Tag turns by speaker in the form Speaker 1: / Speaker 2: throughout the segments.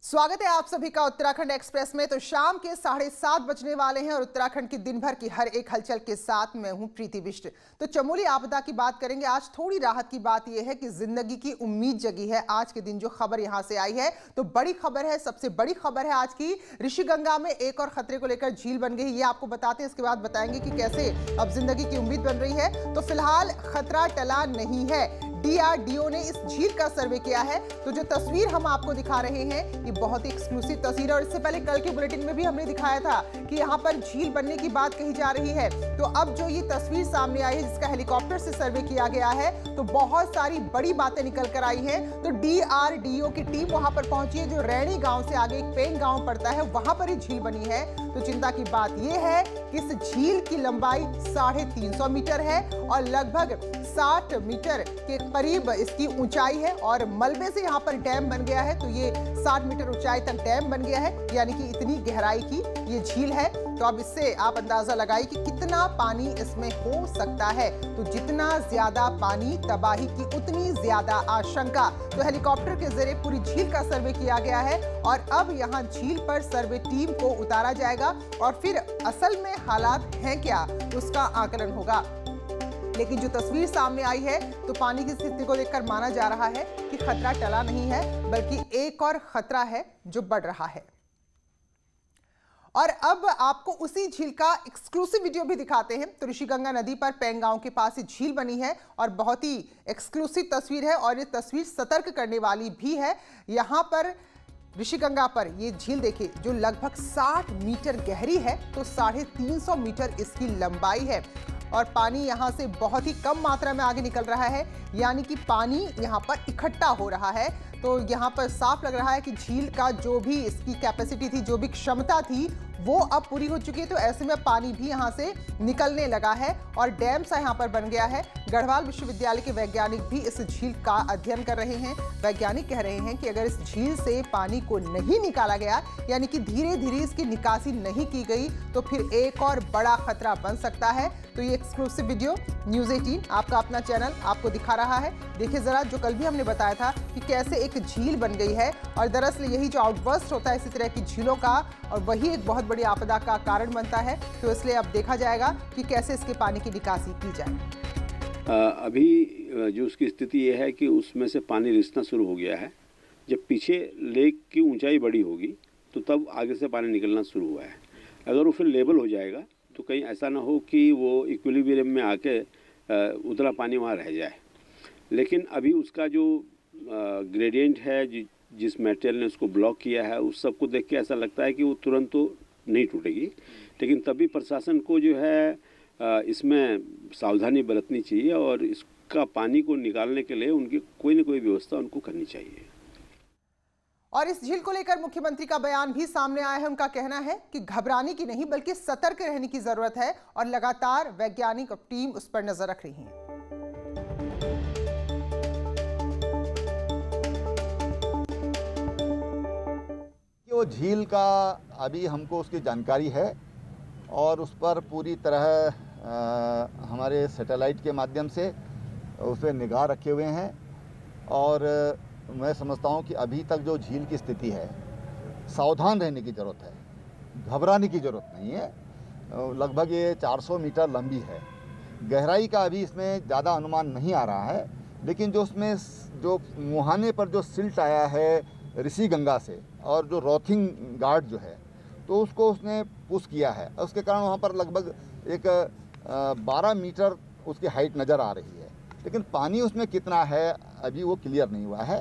Speaker 1: स्वागत है आप सभी का उत्तराखंड एक्सप्रेस में। तो शाम के 7:30 बजने वाले हैं और उत्तराखंड की दिन भर की हर एक हलचल के साथ मैं हूं प्रीति बिष्ट। तो चमोली आपदा की बात करेंगे। आज थोड़ी राहत की बात यह है कि जिंदगी की उम्मीद जगी है। आज के दिन जो खबर यहां से आई है तो बड़ी खबर है, सबसे बड़ी खबर है आज की। ऋषिगंगा में एक और खतरे को लेकर झील बन गई, ये आपको बताते हैं। इसके बाद बताएंगे कि कैसे अब जिंदगी की उम्मीद बन रही है। तो फिलहाल खतरा टला नहीं है। DRDO ने इस झील का सर्वे किया है। तो जो तस्वीर हम आपको दिखा रहे हैं ये बहुत ही एक्सक्लूसिव तस्वीर है और इससे पहले कल के बुलेटिन में भी हमने दिखाया था कि यहाँ पर झील बनने की बात कही जा रही है। तो अब जो ये तस्वीर सामने आई है जिसका हेलीकॉप्टर से सर्वे किया गया है तो बहुत सारी बड़ी बातें निकल कर आई हैं। तो DRDO की टीम वहां पर पहुंची है जो रैणी गांव से आगे एक पेंग गांव पड़ता है, वहां पर ही झील बनी है। तो चिंता की बात यह है कि इस झील की लंबाई 350 मीटर है और लगभग 60 मीटर के करीब इसकी ऊंचाई है और मलबे से यहाँ पर डैम बन गया है। तो ये 60 मीटर ऊंचाई तक डैम बन गया है, यानी कि इतनी गहराई की ये झील है। तो अब इससे आप अंदाजा लगाइए कि कितना पानी इसमें हो सकता है। तो जितना ज्यादा पानी तबाही की उतनी ज्यादा आशंका। तो हेलीकॉप्टर के जरिए पूरी झील का सर्वे किया गया है और अब यहाँ झील पर सर्वे टीम को उतारा जाएगा और फिर असल में हालात हैं क्या उसका आकलन होगा। लेकिन जो तस्वीर सामने आई है तो पानी की स्थिति को देखकर माना जा रहा है कि खतरा टला नहीं है, बल्कि एक और खतरा है जो बढ़ रहा है। और अब आपको उसी झील का एक्सक्लूसिव वीडियो भी दिखाते हैं। तो ऋषिगंगा नदी पर पेंग गांव के पास ये झील बनी है और बहुत ही एक्सक्लूसिव तस्वीर है और ये तस्वीर सतर्क करने वाली भी है। यहाँ पर ऋषिगंगा पर ये झील देखिए जो लगभग 60 मीटर गहरी है, तो 350 मीटर इसकी लंबाई है और पानी यहाँ से बहुत ही कम मात्रा में आगे निकल रहा है, यानी कि पानी यहाँ पर इकट्ठा हो रहा है। तो यहाँ पर साफ लग रहा है कि झील का जो भी इसकी कैपेसिटी थी, जो भी क्षमता थी, वो अब पूरी हो चुकी है। तो ऐसे में पानी भी यहाँ से निकलने लगा है और डैम सा यहाँ पर बन गया है। गढ़वाल विश्वविद्यालय के वैज्ञानिक भी इस झील का अध्ययन कर रहे हैं। वैज्ञानिक कह रहे हैं कि अगर इस झील से पानी को नहीं निकाला गया, यानी कि धीरे धीरे इसकी निकासी नहीं की गई, तो फिर एक और बड़ा खतरा बन सकता है। तो ये एक्सक्लूसिव वीडियो न्यूज़ 18 आपका अपना चैनल आपको दिखा रहा है। देखिए जरा, जो कल भी हमने बताया था कि कैसे एक झील बन गई है और दरअसल यही जो आउटबर्स्ट होता है इसी तरह की झीलों का, और वही एक बहुत बड़ी आपदा का कारण बनता है। तो इसलिए अब देखा जाएगा कि कैसे इसके पानी की निकासी की जाए।
Speaker 2: अभी जो उसकी स्थिति ये है कि उसमें से पानी रिसना शुरू हो गया है। जब पीछे लेक की ऊंचाई बड़ी होगी तो तब आगे से पानी निकलना शुरू हुआ है। अगर वो फिर लेवल हो जाएगा तो कहीं ऐसा ना हो कि वो इक्विलिब्रियम में आके उतला पानी वहाँ रह जाए। लेकिन अभी उसका जो ग्रेडियंट है, जिस मटेरियल ने उसको ब्लॉक किया है, उस सब को देख के ऐसा लगता है कि वो तुरंत तो नहीं टूटेगी। लेकिन तभी प्रशासन को जो है इसमें सावधानी बरतनी चाहिए और इसका पानी को निकालने के लिए उनकी कोई ना कोई व्यवस्था उनको करनी चाहिए।
Speaker 1: और इस झील को लेकर मुख्यमंत्री का बयान भी सामने आया है। उनका कहना है कि घबराने की नहीं बल्कि सतर्क रहने की जरूरत है और लगातार वैज्ञानिक टीम उस पर नजर रख रही है।
Speaker 3: वो झील का अभी हमको उसकी जानकारी है और उस पर पूरी तरह हमारे सैटेलाइट के माध्यम से उस पर निगाह रखे हुए हैं और मैं समझता हूँ कि अभी तक जो झील की स्थिति है, सावधान रहने की ज़रूरत है, घबराने की ज़रूरत नहीं है। लगभग ये 400 मीटर लंबी है। गहराई का अभी इसमें ज़्यादा अनुमान नहीं आ रहा है, लेकिन जो उसमें जो मुहाने पर जो सिल्ट आया है ऋषिगंगा से और जो रॉथिंग गार्ड जो है, तो उसको उसने पुश किया है। उसके कारण वहाँ पर लगभग एक 12 मीटर उसकी हाइट नज़र आ रही है, लेकिन पानी उसमें कितना है अभी वो क्लियर नहीं हुआ है।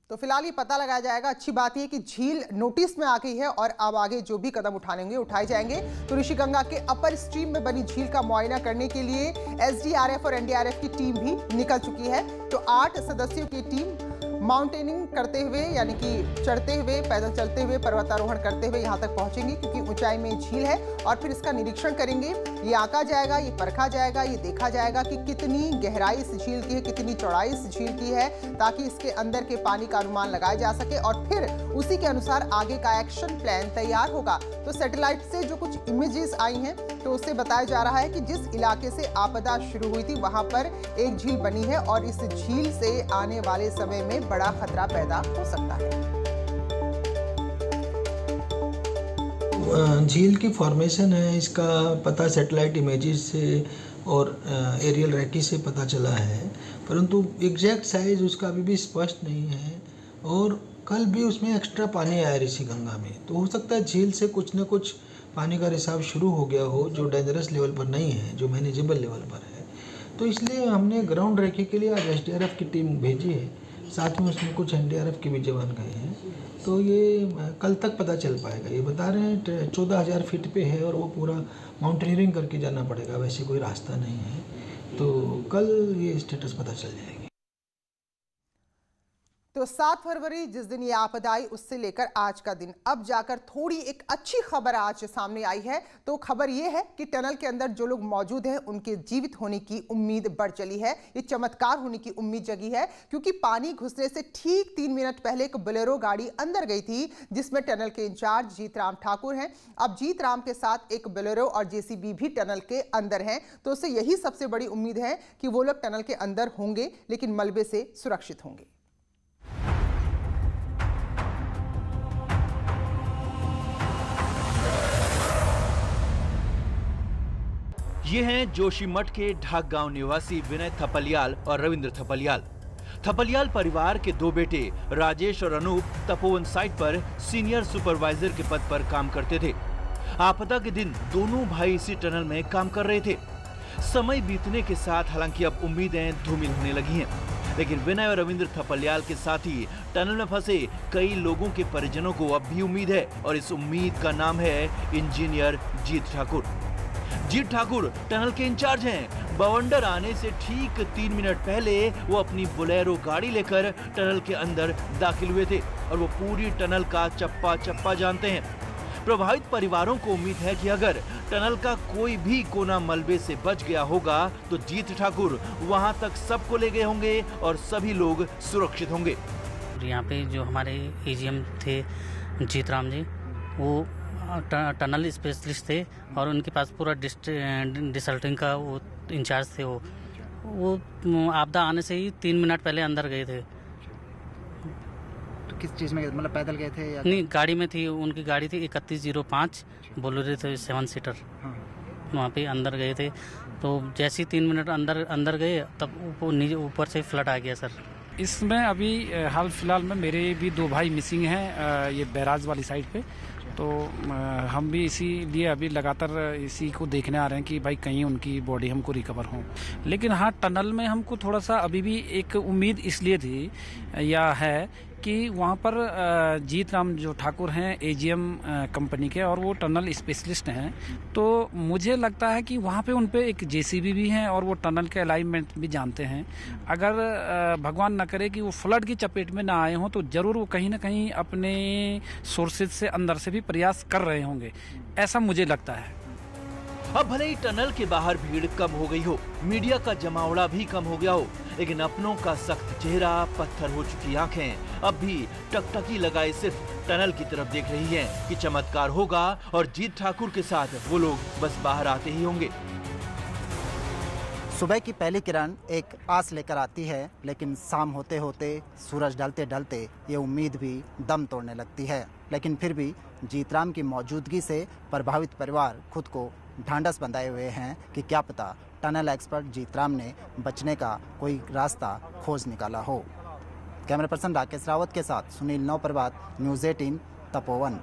Speaker 1: तो फिलहाल ये पता लगाया जाएगा। अच्छी बात यह कि झील नोटिस में आ गई है और अब आगे जो भी कदम उठाने होंगे उठाए जाएंगे। तो ऋषिगंगा के अपर स्ट्रीम में बनी झील का मुआयना करने के लिए SDRF और NDRF की टीम भी निकल चुकी है। तो 8 सदस्यों की टीम माउंटेनिंग करते हुए, यानी कि चढ़ते हुए, पैदल चलते हुए, पर्वतारोहण करते हुए यहाँ तक पहुंचेंगे, क्योंकि ऊंचाई में झील है। और फिर इसका निरीक्षण करेंगे। ये आंका जाएगा, ये परखा जाएगा, ये देखा जाएगा कि कितनी गहराई इस झील की है, कितनी चौड़ाई इस झील की है, ताकि इसके अंदर के पानी का अनुमान लगाया जा सके और फिर उसी के अनुसार आगे का एक्शन प्लान तैयार होगा। तो सैटेलाइट से जो कुछ इमेजेस आई हैं तो उससे बताया जा रहा है कि जिस इलाके से आपदा शुरू हुई थी वहां पर एक झील बनी है और इस झील से आने वाले समय में बड़ा खतरा पैदा हो सकता है।
Speaker 4: झील की फॉर्मेशन है, इसका पता सैटेलाइट इमेजेस से और एरियल रेकी से पता चला है, परंतु एग्जैक्ट साइज उसका अभी भी स्पष्ट नहीं है। और कल भी उसमें एक्स्ट्रा पानी आया ऋषि गंगा में, तो हो सकता है झील से कुछ न कुछ पानी का रिसाव शुरू हो गया हो, जो डेंजरस लेवल पर नहीं है, जो मैनेजेबल लेवल पर है। तो इसलिए हमने ग्राउंड रेकी के लिए आज एसडीआरएफ की टीम भेजी है, साथ में उसमें कुछ एनडीआरएफ के भी जवान गए हैं। तो ये कल तक पता चल पाएगा। ये बता रहे हैं 14,000 फीट पे है और वो पूरा माउंटेनियरिंग करके जाना पड़ेगा, वैसे कोई रास्ता नहीं है। तो कल ये स्टेटस पता चल जाएगी।
Speaker 1: तो 7 फरवरी जिस दिन ये आपदा आई, उससे लेकर आज का दिन अब जाकर थोड़ी एक अच्छी खबर आज सामने आई है। तो खबर ये है कि टनल के अंदर जो लोग मौजूद हैं उनके जीवित होने की उम्मीद बढ़ चली है। ये चमत्कार होने की उम्मीद जगी है, क्योंकि पानी घुसने से ठीक 3 मिनट पहले एक बोलेरो गाड़ी अंदर गई थी, जिसमें टनल के इंचार्ज जीतराम ठाकुर हैं। अब जीतराम के साथ एक बोलेरो और जेसीबी भी टनल के अंदर हैं। तो उससे यही सबसे बड़ी उम्मीद है कि वो लोग टनल के अंदर होंगे, लेकिन मलबे से सुरक्षित होंगे।
Speaker 5: ये हैं जोशीमठ के ढाक गांव निवासी विनय थपलियाल और रविंद्र थपलियाल। थपलियाल परिवार के 2 बेटे राजेश और अनूप तपोवन साइट पर सीनियर सुपरवाइजर के पद पर काम करते थे। आपदा के दिन दोनों भाई इसी टनल में काम कर रहे थे। समय बीतने के साथ हालांकि अब उम्मीदें धूमिल होने लगी हैं, लेकिन विनय और रविंद्र थपलियाल के साथ ही टनल में फंसे कई लोगों के परिजनों को अब भी उम्मीद है, और इस उम्मीद का नाम है इंजीनियर जीत ठाकुर। जीत ठाकुर टनल के इंचार्ज हैं। बवंडर आने से ठीक 3 मिनट पहले वो अपनी बोलेरो गाड़ी लेकर टनल के अंदर दाखिल हुए थे, और वो पूरी टनल का चप्पा चप्पा जानते हैं। प्रभावित परिवारों को उम्मीद है कि अगर टनल का कोई भी कोना मलबे से बच गया होगा तो जीत ठाकुर वहां तक सबको ले गए होंगे और सभी लोग सुरक्षित होंगे।
Speaker 6: यहाँ पे जो हमारे एजीएम थे जीतराम जी, वो टनल स्पेशलिस्ट थे और उनके पास पूरा डिसल्टिंग का वो इंचार्ज थे। वो आपदा आने से ही 3 मिनट पहले अंदर गए थे।
Speaker 7: तो किस चीज़ में, मतलब पैदल गए थे या?
Speaker 6: नहीं, गाड़ी में थी, उनकी गाड़ी थी 3105 बोलेरो थे 7 सीटर।
Speaker 7: हाँ।
Speaker 6: वहाँ पे अंदर गए थे, तो जैसे ही 3 मिनट अंदर गए तब ऊपर से फ्लड आ गया सर।
Speaker 8: इसमें अभी हाल फिलहाल में मेरे भी 2 भाई मिसिंग हैं, ये बैराज वाली साइड पे। तो हम भी इसीलिए अभी लगातार इसी को देखने आ रहे हैं कि भाई कहीं उनकी बॉडी हमको रिकवर हो। लेकिन हाँ, टनल में हमको थोड़ा सा अभी भी एक उम्मीद इसलिए थी या है कि वहाँ पर जीतराम जो ठाकुर हैं एजीएम कंपनी के, और वो टनल स्पेशलिस्ट हैं, तो मुझे लगता है कि वहाँ पे उन पे एक जेसीबी भी हैं और वो टनल के अलाइनमेंट भी जानते हैं। अगर भगवान न करे कि वो फ्लड की चपेट में ना आए हों तो ज़रूर वो कहीं ना कहीं अपने सोर्सेज से अंदर से भी प्रयास कर रहे होंगे, ऐसा मुझे लगता है।
Speaker 5: अब भले ही टनल के बाहर भीड़ कम हो गई हो, मीडिया का जमावड़ा भी कम हो गया हो, लेकिन अपनों का सख्त चेहरा, पत्थर हो चुकी आंखें अब भी टकटकी लगाए सिर्फ टनल की तरफ देख रही हैं कि चमत्कार होगा और जीत ठाकुर के साथ वो लोग बस बाहर आते ही होंगे।
Speaker 7: सुबह की पहली किरण एक आस लेकर आती है, लेकिन शाम होते होते, सूरज ढलते ढलते ये उम्मीद भी दम तोड़ने लगती है। लेकिन फिर भी जीतराम की मौजूदगी से प्रभावित परिवार खुद को ढांढस बंधाए हुए हैं कि क्या पता टनल एक्सपर्ट जीतराम ने बचने का कोई रास्ता खोज निकाला हो। कैमरा पर्सन राकेश रावत के साथ सुनील नौप्रभात, न्यूज़ 18 तपोवन।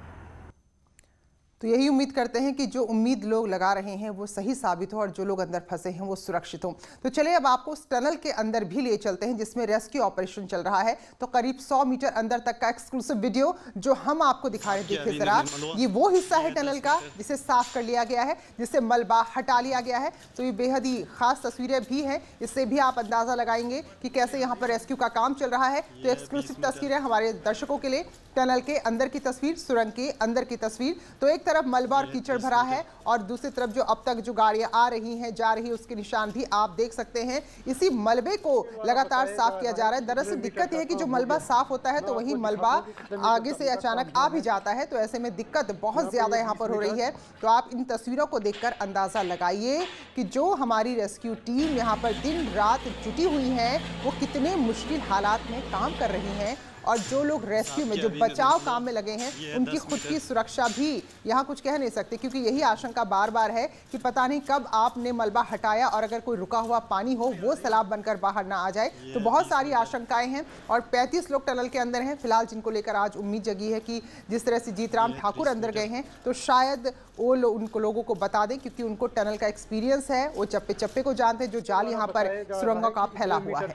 Speaker 1: तो यही उम्मीद करते हैं कि जो उम्मीद लोग लगा रहे हैं वो सही साबित हो और जो लोग अंदर फंसे हैं वो सुरक्षित हों। तो चलिए अब आपको उस टनल के अंदर भी ले चलते हैं जिसमें रेस्क्यू ऑपरेशन चल रहा है। तो करीब 100 मीटर अंदर तक का एक्सक्लूसिव वीडियो जो हम आपको दिखा रहे, देखिए जरा, ये वो हिस्सा है टनल का जिसे साफ कर लिया गया है, जिससे मलबा हटा लिया गया है। तो ये बेहद ही खास तस्वीरें भी हैं, इससे भी आप अंदाजा लगाएंगे कि कैसे यहाँ पर रेस्क्यू का काम चल रहा है। तो एक्सक्लूसिव तस्वीरें हमारे दर्शकों के लिए, टनल के अंदर की तस्वीर, सुरंग के अंदर की तस्वीर। तो एक तरफ मलबा और कीचड़ भरा है और दूसरी तरफ जो अब तक जो गाड़ियां आ रही हैं जा रही है उसके निशान भी आप देख सकते हैं। इसी मलबे को लगातार साफ किया जा रहा है। दरअसल दिक्कत यह है कि जो मलबा साफ होता है तो वही मलबा आगे से अचानक आ भी जाता है, तो ऐसे में दिक्कत बहुत ज्यादा यहाँ पर हो रही है। तो आप इन तस्वीरों को देखकर अंदाजा लगाइए कि जो हमारी रेस्क्यू टीम यहाँ पर दिन रात जुटी हुई है वो कितने मुश्किल हालात में काम कर रही हैं, और जो लोग रेस्क्यू में जो बचाव काम में लगे हैं उनकी खुद की सुरक्षा भी यहाँ कुछ कह नहीं सकते, क्योंकि यही आशंका बार बार है कि पता नहीं कब आपने मलबा हटाया और अगर कोई रुका हुआ पानी हो वो सैलाब बनकर बाहर ना आ जाए। तो बहुत सारी आशंकाएं हैं और 35 लोग टनल के अंदर हैं फिलहाल, जिनको लेकर आज उम्मीद जगी है कि जिस तरह से जीतराम ठाकुर अंदर गए हैं तो शायद वो उनको लोगों को बता दें, क्योंकि उनको टनल का एक्सपीरियंस है, वो चप्पे चप्पे को जानते हैं जो जाल यहाँ पर सुरंगों का फैला हुआ है।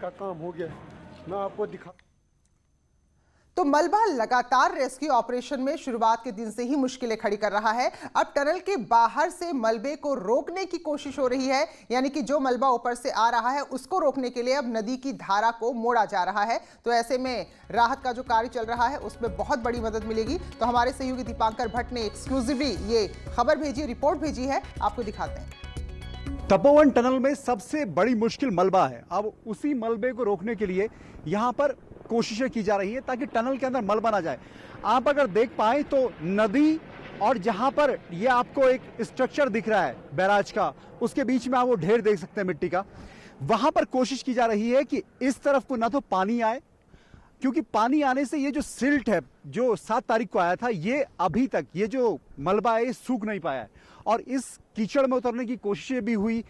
Speaker 1: तो मलबा लगातार रेस्क्यू ऑपरेशन में शुरुआत के दिन से ही मुश्किलें खड़ी कर रहा है। अब टनल के बाहर से मलबे को रोकने की कोशिश हो रही है, यानी कि जो मलबा ऊपर से आ रहा है उसको रोकने के लिए अब नदी की धारा को मोड़ा जा रहा है। तो ऐसे में राहत का जो कार्य चल रहा है उसमें बहुत बड़ी मदद मिलेगी। तो हमारे सहयोगी दीपांकर भट्ट ने एक्सक्लूसिवली ये खबर भेजी, रिपोर्ट भेजी है, आपको दिखाते हैं।
Speaker 9: तपोवन टनल में सबसे बड़ी मुश्किल मलबा है। अब उसी मलबे को रोकने के लिए यहाँ पर कोशिशें की जा रही है ताकि टनल के अंदर मलबा ना जाए। आप अगर देख पाए तो नदी और जहां पर ये आपको एक स्ट्रक्चर दिख रहा है बैराज का, उसके बीच में आप वो ढेर देख सकते हैं मिट्टी का, वहां पर कोशिश की जा रही है कि इस तरफ को ना तो पानी आए, क्योंकि पानी आने से ये जो सिल्ट है जो 7 तारीख को आया था ये अभी तक ये जो मलबा है सूख नहीं पाया है, और इस कीचड़ में उतरने की कोशिशें भी हुई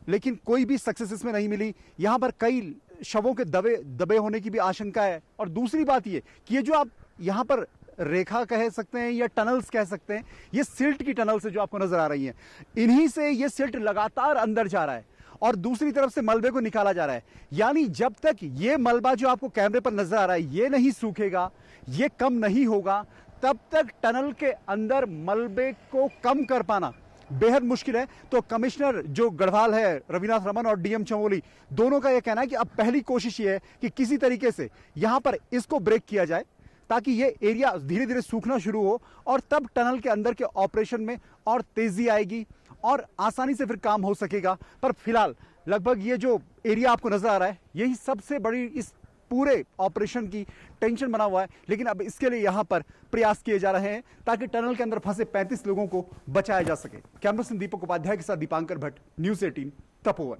Speaker 9: लेकिन कोई भी सक्सेस इसमें नहीं मिली। यहाँ पर कई शवों के दबे होने की भी आशंका है। और दूसरी बात ये कि ये जो आप यहाँ पर रेखा कह सकते हैं या टनल्स कह सकते हैं, ये सिल्ट की टनल से जो आपको नजर आ रही है, इन्हीं से ये सिल्ट लगातार अंदर जा रहा है और दूसरी तरफ से मलबे को निकाला जा रहा है। यानी जब तक ये मलबा जो आपको कैमरे पर नजर आ रहा है ये नहीं सूखेगा, ये कम नहीं होगा, तब तक टनल के अंदर मलबे को कम कर पाना बेहद मुश्किल है। तो कमिश्नर जो गढ़वाल है रविनाथ रमन और डीएम चमोली, दोनों का यह कहना है कि अब पहली कोशिश ये है कि किसी तरीके से यहां पर इसको ब्रेक किया जाए ताकि ये एरिया धीरे धीरे सूखना शुरू हो और तब टनल के अंदर के ऑपरेशन में और तेजी आएगी और आसानी से फिर काम हो सकेगा। पर फिलहाल लगभग ये जो एरिया आपको नजर आ रहा है यही सबसे बड़ी इस पूरे ऑपरेशन की टेंशन बना हुआ है। लेकिन अब इसके लिए यहां पर प्रयास किए जा रहे हैं ताकि टनल के अंदर फंसे 35 लोगों को बचाया जा सके। कैमरामैन दीपक उपाध्याय के साथ दीपांकर भट्ट, न्यूज़ 18 तपोवन।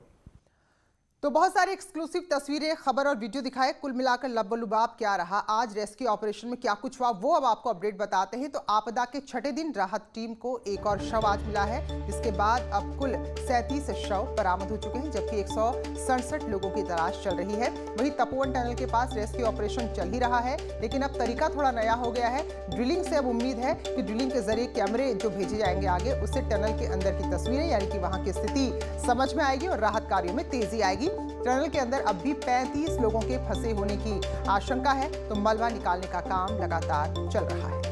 Speaker 1: तो बहुत सारी एक्सक्लूसिव तस्वीरें, खबर और वीडियो दिखाए। कुल मिलाकर लबलुबाब क्या रहा, आज रेस्क्यू ऑपरेशन में क्या कुछ हुआ, वो अब आपको अपडेट बताते हैं। तो आपदा के 6ठे दिन राहत टीम को एक और शव आज मिला है, जिसके बाद अब कुल 37 शव बरामद हो चुके हैं, जबकि 167 लोगों की तलाश चल रही है। वहीं तपोवन टनल के पास रेस्क्यू ऑपरेशन चल ही रहा है, लेकिन अब तरीका थोड़ा नया हो गया है। ड्रिलिंग से अब उम्मीद है कि ड्रिलिंग के जरिए कैमरे जो भेजे जाएंगे आगे, उससे टनल के अंदर की तस्वीरें यानी कि वहां की स्थिति समझ में आएगी और राहत कार्यों में तेजी आएगी। टनल के अंदर अब भी 35 लोगों के फंसे होने की आशंका है, तो मलबा निकालने का काम लगातार चल रहा है।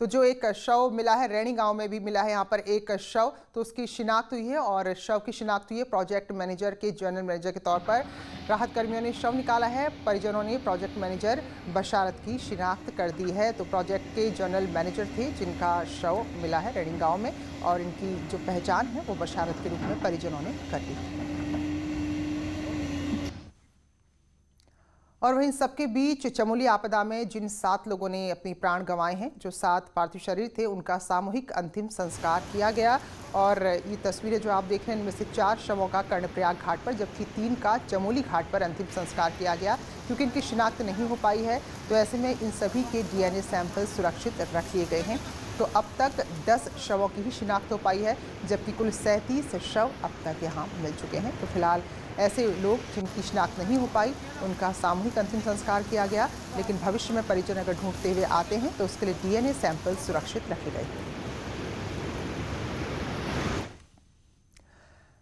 Speaker 1: तो जो एक शव मिला है, रैणी गांव में भी मिला है यहाँ पर एक शव, तो उसकी शिनाख्त हुई है और शव की शिनाख्त हुई है प्रोजेक्ट मैनेजर के जनरल मैनेजर के तौर पर। राहत कर्मियों ने शव निकाला है, परिजनों ने प्रोजेक्ट मैनेजर बशारत की शिनाख्त कर दी है। तो प्रोजेक्ट के जनरल मैनेजर थे जिनका शव मिला है रैणी गाँव में, और इनकी जो पहचान है वो बशारत के रूप में परिजनों ने कर ली। और वहीं सबके बीच चमोली आपदा में जिन 7 लोगों ने अपनी प्राण गंवाए हैं, जो 7 पार्थिव शरीर थे, उनका सामूहिक अंतिम संस्कार किया गया। और ये तस्वीरें जो आप देख रहे हैं इनमें से 4 शवों का कर्णप्रयाग घाट पर, जबकि 3 का चमोली घाट पर अंतिम संस्कार किया गया। क्योंकि इनकी शिनाख्त नहीं हो पाई है तो ऐसे में इन सभी के डीएनए सैंपल सुरक्षित रख लिए गए हैं। तो अब तक 10 शवों की ही शिनाख्त हो पाई है, जबकि कुल 37 शव अब तक यहाँ मिल चुके हैं। तो फिलहाल ऐसे लोग जिनकी शिनाख्त नहीं हो पाई उनका सामूहिक अंतिम संस्कार किया गया, लेकिन भविष्य में परिजन अगर ढूंढते हुए आते हैं तो उसके लिए डीएनए सैंपल सुरक्षित रखे गए।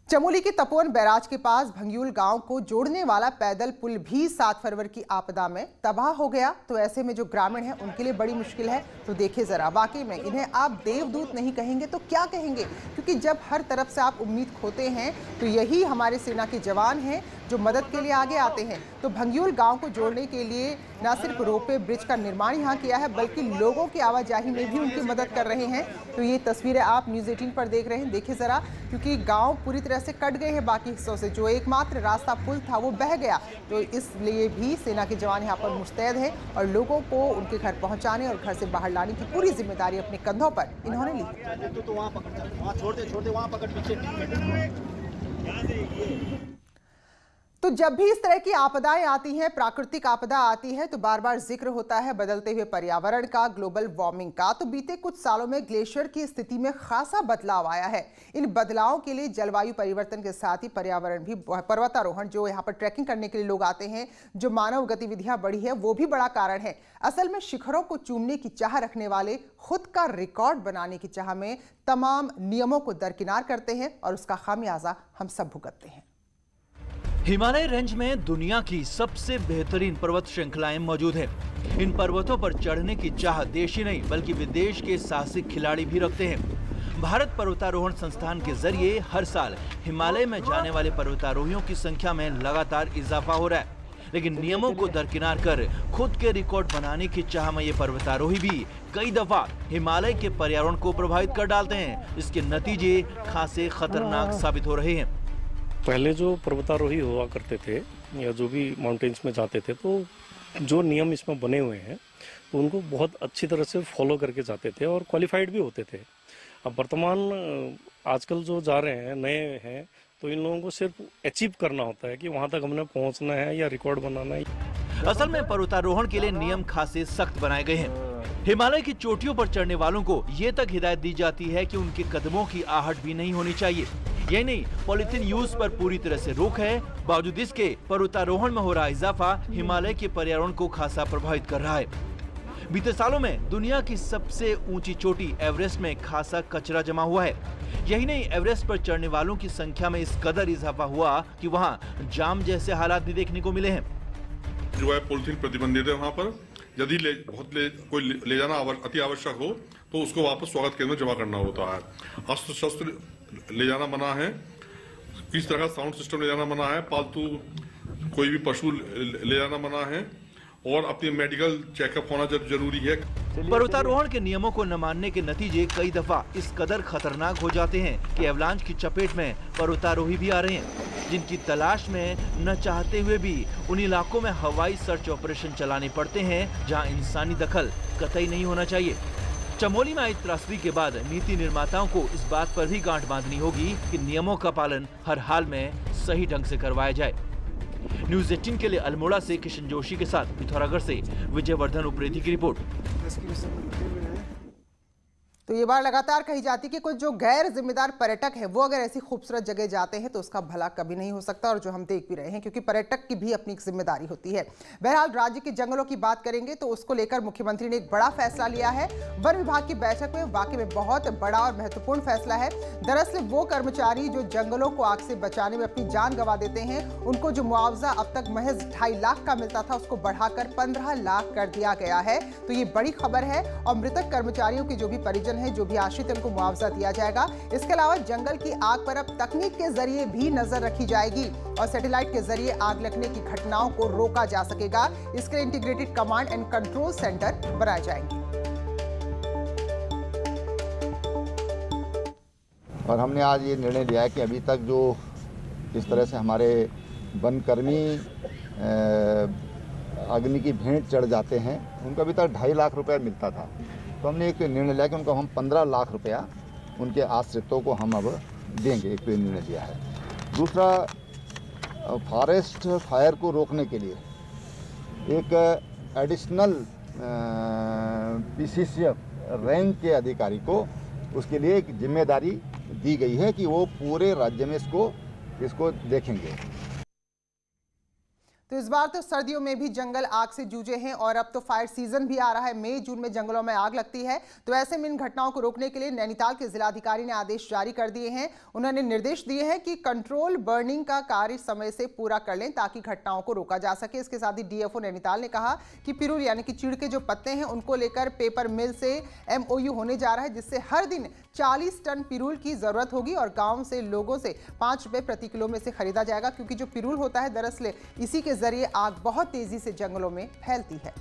Speaker 1: चमोली के तपोवन बैराज के पास भंग्यूल गांव को जोड़ने वाला पैदल पुल भी 7 फरवरी की आपदा में तबाह हो गया। तो ऐसे में जो ग्रामीण हैं उनके लिए बड़ी मुश्किल है। तो देखिए जरा, वाकई में इन्हें आप देवदूत नहीं कहेंगे तो क्या कहेंगे, क्योंकि जब हर तरफ से आप उम्मीद खोते हैं तो यही हमारे सेना के जवान हैं जो मदद के लिए आगे आते हैं। तो भंग्यूल गांव को जोड़ने के लिए न सिर्फ रोपवे ब्रिज का निर्माण यहाँ किया है बल्कि लोगों की आवाजाही में भी उनकी मदद कर रहे हैं। तो ये तस्वीरें आप न्यूज़ 18 पर देख रहे हैं, देखिए जरा, क्योंकि गांव पूरी तरह से कट गए हैं बाकी हिस्सों से। जो एकमात्र रास्ता पुल था वो बह गया, तो इसलिए भी सेना के जवान यहाँ पर मुस्तैद हैं और लोगों को उनके घर पहुँचाने और घर से बाहर लाने की पूरी जिम्मेदारी अपने कंधों पर इन्होंने ली। तो जब भी इस तरह की आपदाएं आती हैं, प्राकृतिक आपदा आती है, तो बार बार जिक्र होता है बदलते हुए पर्यावरण का, ग्लोबल वार्मिंग का। तो बीते कुछ सालों में ग्लेशियर की स्थिति में खासा बदलाव आया है। इन बदलावों के लिए जलवायु परिवर्तन के साथ ही पर्यावरण भी, पर्वतारोहण जो यहाँ पर ट्रैकिंग करने के लिए लोग आते हैं, जो मानव गतिविधियां बढ़ी है, वो भी बड़ा कारण है। असल में शिखरों को चूमने की चाह रखने वाले खुद का रिकॉर्ड बनाने की चाह में तमाम नियमों को दरकिनार करते हैं और उसका खामियाजा हम सब भुगतते हैं।
Speaker 5: हिमालय रेंज में दुनिया की सबसे बेहतरीन पर्वत श्रृंखलाएं मौजूद हैं। इन पर्वतों पर चढ़ने की चाह देश ही नहीं बल्कि विदेश के साहसिक खिलाड़ी भी रखते हैं। भारत पर्वतारोहण संस्थान के जरिए हर साल हिमालय में जाने वाले पर्वतारोहियों की संख्या में लगातार इजाफा हो रहा है, लेकिन नियमों को दरकिनार कर खुद के रिकॉर्ड बनाने की चाह में ये पर्वतारोही भी कई दफा हिमालय के पर्यावरण को प्रभावित कर डालते हैं। इसके नतीजे खासे खतरनाक साबित हो रहे हैं।
Speaker 10: पहले जो पर्वतारोही हुआ करते थे या जो भी माउंटेन्स में जाते थे, तो जो नियम इसमें बने हुए हैं तो उनको बहुत अच्छी तरह से फॉलो करके जाते थे और क्वालिफाइड भी होते थे। अब वर्तमान आजकल जो जा रहे हैं नए हैं, तो इन लोगों को सिर्फ अचीव करना होता है कि वहां तक हमने पहुंचना है या रिकॉर्ड बनाना है।
Speaker 5: असल में पर्वतारोहण के लिए नियम खासे सख्त बनाए गए हैं। हिमालय की चोटियों पर चढ़ने वालों को ये तक हिदायत दी जाती है कि उनके कदमों की आहट भी नहीं होनी चाहिए। यही नहीं, पॉलिथीन यूज पर पूरी तरह से रोक है। बावजूद इसके पर्वतारोहण में हो रहा इजाफा हिमालय के पर्यावरण को खासा प्रभावित कर रहा है। बीते सालों में दुनिया की सबसे ऊंची चोटी एवरेस्ट में खासा कचरा जमा हुआ है। यही नहीं, एवरेस्ट पर चढ़ने वालों की संख्या में इस कदर इजाफा हुआ कि वहां जाम जैसे हालात भी देखने को मिले हैं।
Speaker 11: जो है पॉलिथीन प्रतिबंधित है, वहाँ पर यदि कोई ले जाना अति आवश्यक हो तो उसको वापस स्वागत केंद्र में जमा करना होता है। अस्त्र शस्त्र ले जाना मना है, किसी तरह का साउंड सिस्टम ले जाना मना है, पालतू कोई भी पशु ले जाना मना है और अपनी मेडिकल चेकअप होना जरूरी है।
Speaker 5: पर्वतारोहण के नियमों को न मानने के नतीजे कई दफा इस कदर खतरनाक हो जाते हैं कि एवलांच की चपेट में पर्वतारोही भी आ रहे हैं, जिनकी तलाश में न चाहते हुए भी उन इलाकों में हवाई सर्च ऑपरेशन चलाने पड़ते हैं जहां इंसानी दखल कतई नहीं होना चाहिए। चमोली में आई त्रासदी के बाद नीति निर्माताओं को इस बात पर भी गांठ बांधनी होगी कि नियमों का पालन हर हाल में सही ढंग से करवाया जाए। न्यूज़ 18 के लिए अल्मोड़ा से किशन जोशी के साथ पिथौरागढ़ से विजयवर्धन उप्रेती की रिपोर्ट।
Speaker 1: तो ये बात लगातार कही जाती है कि कुछ जो गैर जिम्मेदार पर्यटक है वो अगर ऐसी खूबसूरत जगह जाते हैं तो उसका भला कभी नहीं हो सकता, और जो हम देख भी रहे हैं, क्योंकि पर्यटक की भी अपनी एक जिम्मेदारी होती है। बहरहाल राज्य के जंगलों की बात करेंगे तो उसको लेकर मुख्यमंत्री ने एक बड़ा फैसला लिया है। वन विभाग की बैठक में वाकई में बहुत बड़ा और महत्वपूर्ण फैसला है। दरअसल वो कर्मचारी जो जंगलों को आग से बचाने में अपनी जान गंवा देते हैं, उनको जो मुआवजा अब तक महज 2.5 लाख का मिलता था उसको बढ़ाकर 15 लाख कर दिया गया है। तो ये बड़ी खबर है, और मृतक कर्मचारियों के जो भी परिजन है, जो भी आश्रित, उनको मुआवजा दिया जाएगा। इसके अलावा जंगल की आग पर अब तकनीक के जरिए भी नजर रखी जाएगी और सैटेलाइट के जरिए आग लगने की घटनाओं को रोका जा सकेगा। इसके लिए integrated command and control centre बनाए जाएंगे।
Speaker 3: और हमने आज ये निर्णय लिया है कि अभी तक जो इस तरह से हमारे वनकर्मी अग्नि की भेंट चढ़ जाते हैं, उनको अभी तक 2.5 लाख रुपया मिलता था। तो हमने एक निर्णय लिया कि उनको हम 15 लाख रुपया उनके आश्रितों को हम अब देंगे, एक निर्णय लिया है। दूसरा, फॉरेस्ट फायर को रोकने के लिए एक एडिशनल PCCF रैंक के अधिकारी को उसके लिए एक जिम्मेदारी दी गई है कि वो पूरे राज्य में इसको देखेंगे।
Speaker 1: तो इस बार तो सर्दियों में भी जंगल आग से जूझे हैं और अब तो फायर सीजन भी आ रहा है। मई जून में जंगलों में आग लगती है, तो ऐसे में इन घटनाओं को रोकने के लिए नैनीताल के जिलाधिकारी ने आदेश जारी कर दिए हैं। उन्होंने निर्देश दिए हैं कि कंट्रोल बर्निंग का कार्य समय से पूरा कर लें ताकि घटनाओं को रोका जा सके। इसके साथ ही DFO नैनीताल ने कहा कि पिरूल यानी कि चीड़ के जो पत्ते हैं उनको लेकर पेपर मिल से MOU होने जा रहा है, जिससे हर दिन 40 टन पिरूल की जरूरत होगी और गाँव से लोगों से 5 रुपये प्रति किलो में से खरीदा जाएगा, क्योंकि जो पिरूल होता है दरअसल इसी के जरिए आग बहुत तेजी से जंगलों में फैलती है।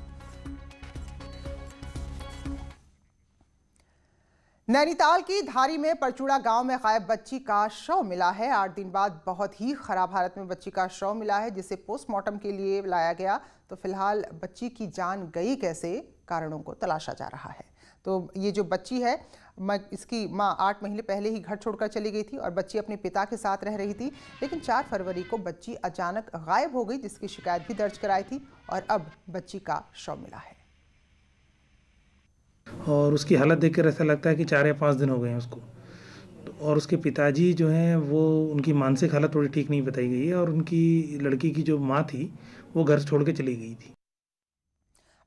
Speaker 1: नैनीताल की धारी में परचूड़ा गांव में गायब बच्ची का शव मिला है। 8 दिन बाद बहुत ही खराब हालत में बच्ची का शव मिला है, जिसे पोस्टमार्टम के लिए लाया गया। तो फिलहाल बच्ची की जान गई कैसे, कारणों को तलाशा जा रहा है। तो ये जो बच्ची है, इसकी मां 8 महीने पहले ही घर छोड़कर चली गई थी और बच्ची अपने पिता के साथ रह रही थी, लेकिन 4 फरवरी को बच्ची अचानक गायब हो गई, जिसकी शिकायत भी दर्ज कराई थी और अब बच्ची का शव मिला है।
Speaker 12: और उसकी हालत देखकर ऐसा लगता है कि 4 या 5 दिन हो गए हैं उसको। और उसके पिताजी जो हैं वो, उनकी मानसिक हालत थोड़ी ठीक नहीं बताई गई है और उनकी लड़की की जो माँ थी वो घर छोड़ के चली गई थी।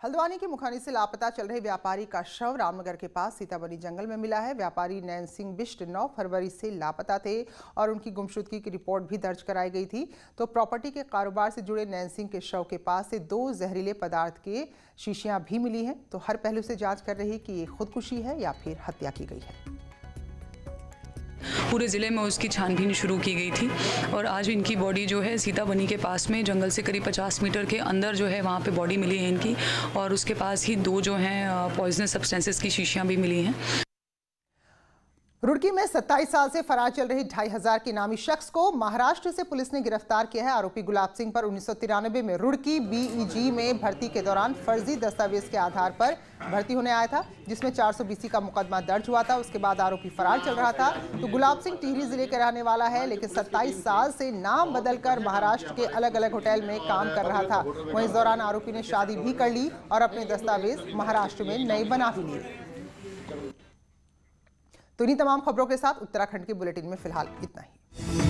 Speaker 1: हल्द्वानी के मुखानी से लापता चल रहे व्यापारी का शव रामनगर के पास सीताबनी जंगल में मिला है। व्यापारी नैन सिंह बिष्ट 9 फरवरी से लापता थे और उनकी गुमशुदगी की रिपोर्ट भी दर्ज कराई गई थी। तो प्रॉपर्टी के कारोबार से जुड़े नैन सिंह के शव के पास से 2 जहरीले पदार्थ के शीशियां भी मिली हैं। तो हर पहलू से जांच कर रही कि ये खुदकुशी है या फिर हत्या की गई है।
Speaker 13: पूरे ज़िले में उसकी छानबीन शुरू की गई थी और आज इनकी बॉडी जो है सीताबनी के पास में जंगल से करीब 50 मीटर के अंदर जो है वहाँ पे बॉडी मिली है इनकी, और उसके पास ही 2 जो हैं पॉइजनस सब्सटेंसेस की शीशियाँ भी मिली हैं।
Speaker 1: रुड़की में 27 साल से फरार चल रही 2500 के नामी शख्स को महाराष्ट्र से पुलिस ने गिरफ्तार किया है। आरोपी गुलाब सिंह पर 1993 में रुड़की बीईजी में भर्ती के दौरान फर्जी दस्तावेज के आधार पर भर्ती होने आया था, जिसमें 420 का मुकदमा दर्ज हुआ था। उसके बाद आरोपी फरार चल रहा था। तो गुलाब सिंह टिहरी जिले के रहने वाला है, लेकिन 27 साल से नाम बदलकर महाराष्ट्र के अलग अलग होटल में काम कर रहा था। वहीं इस दौरान आरोपी ने शादी भी कर ली और अपने दस्तावेज महाराष्ट्र में नए बना भी लिए। तो इन्हीं तमाम खबरों के साथ उत्तराखंड के बुलेटिन में फिलहाल इतना ही।